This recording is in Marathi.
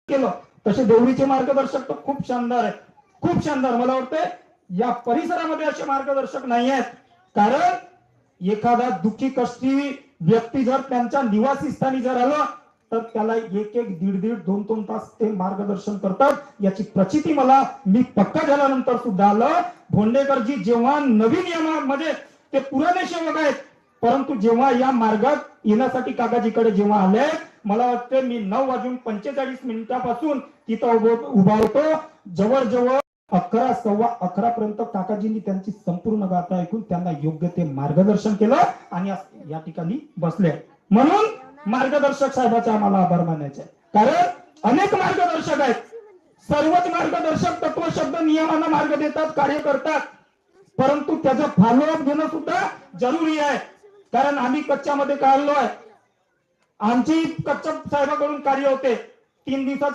केलं तसे देवरीचे मार्गदर्शक तर खूप शानदार आहे, खूप शानदार. मला वाटतं या परिसरामध्ये असे मार्गदर्शक नाही आहेत. कारण एखादा दुःखी कष्टी व्यक्ती जर त्यांच्या निवासी स्थानी जर आलं तर त्याला एक एक दीड दीड दोन दोन तास ते मार्गदर्शन करतात. याची प्रचिती मला मी पक्का झाल्यानंतर सुद्धा आलं. भोंडेकरजी जेव्हा नवीन नियमामध्ये ते पुराणे सेवक आहेत, परंतु जेव्हा या मार्गात येण्यासाठी काकाजीकडे जेव्हा आले, मला वाटतं मी 9:45 तिथं उभा होतो. जवळजवळ 11 सव्वा 11 पर्यंत काकाजींनी त्यांची संपूर्ण गाथा ऐकून त्यांना योग्य ते मार्गदर्शन केलं आणि या ठिकाणी बसले. म्हणून मार्गदर्शक साहेबाचा आम्हाला आभार मानायचे, कारण अनेक मार्गदर्शक आहेत. सर्वच मार्गदर्शक तत्व शब्द नियमांना मार्ग देतात, कार्य करतात, परंतु त्याचं फॉलोअप घेणं सुद्धा जरुरी आहे. कारण आम्ही कच्च्यामध्ये काढलोय, आमची कच्च्या साहेबाकडून कार्य होते 3 दिवसात